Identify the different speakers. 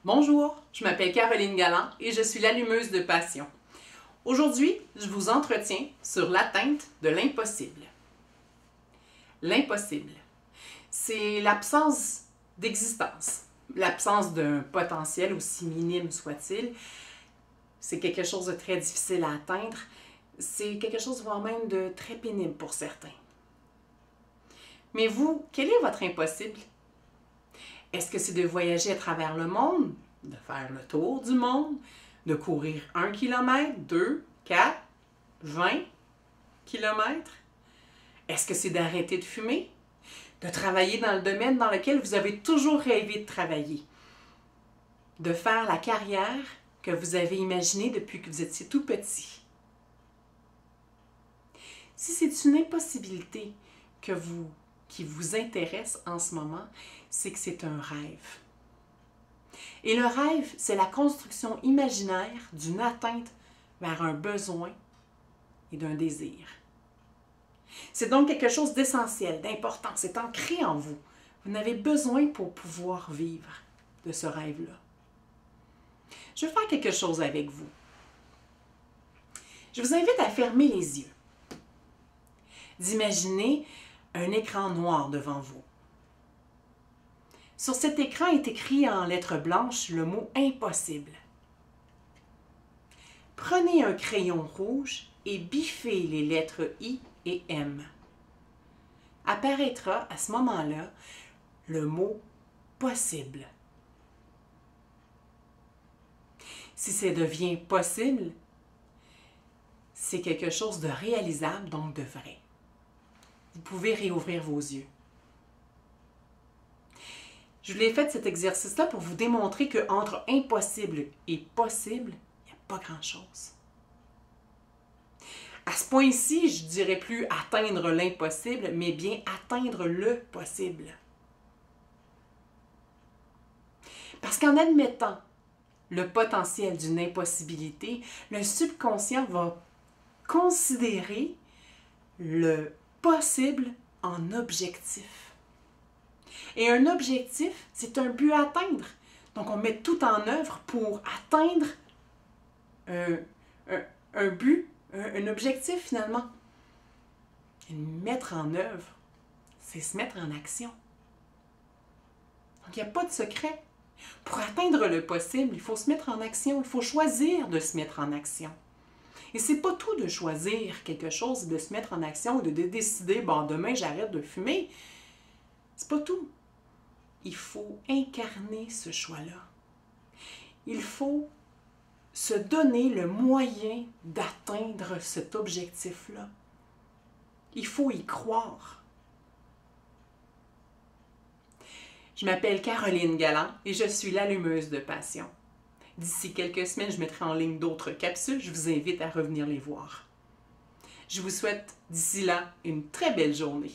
Speaker 1: Bonjour, je m'appelle Caroline Galland et je suis l'allumeuse de passion. Aujourd'hui, je vous entretiens sur l'atteinte de l'impossible. L'impossible, c'est l'absence d'existence, l'absence d'un potentiel aussi minime soit-il. C'est quelque chose de très difficile à atteindre, c'est quelque chose voire même de très pénible pour certains. Mais vous, quel est votre impossible? Est-ce que c'est de voyager à travers le monde, de faire le tour du monde, de courir 1 km, 2, 4, 20 km? Est-ce que c'est d'arrêter de fumer? De travailler dans le domaine dans lequel vous avez toujours rêvé de travailler? De faire la carrière que vous avez imaginée depuis que vous étiez tout petit? Si c'est une impossibilité qui vous intéresse en ce moment, c'est que c'est un rêve. Et le rêve, c'est la construction imaginaire d'une atteinte vers un besoin et d'un désir. C'est donc quelque chose d'essentiel, d'important, c'est ancré en vous. Vous en avez besoin pour pouvoir vivre de ce rêve-là. Je vais faire quelque chose avec vous. Je vous invite à fermer les yeux, d'imaginer un écran noir devant vous. Sur cet écran est écrit en lettres blanches le mot « impossible ». Prenez un crayon rouge et biffez les lettres I et M. Apparaîtra à ce moment-là le mot « possible ». Si ça devient possible, c'est quelque chose de réalisable, donc de vrai. Vous pouvez réouvrir vos yeux. Je vous ai fait cet exercice-là pour vous démontrer qu'entre impossible et possible, il n'y a pas grand-chose. À ce point-ci, je ne dirais plus atteindre l'impossible, mais bien atteindre le possible. Parce qu'en admettant le potentiel d'une impossibilité, le subconscient va considérer le possible en objectif. Et un objectif, c'est un but à atteindre. Donc, on met tout en œuvre pour atteindre un but, un objectif finalement. Et mettre en œuvre, c'est se mettre en action. Donc, il n'y a pas de secret. Pour atteindre le possible, il faut se mettre en action. Il faut choisir de se mettre en action. Et c'est pas tout de choisir quelque chose, de se mettre en action, de décider, bon, demain, j'arrête de fumer. C'est pas tout. Il faut incarner ce choix-là. Il faut se donner le moyen d'atteindre cet objectif-là. Il faut y croire. Je m'appelle Caroline Galland et je suis l'allumeuse de passion. D'ici quelques semaines, je mettrai en ligne d'autres capsules. Je vous invite à revenir les voir. Je vous souhaite d'ici là une très belle journée.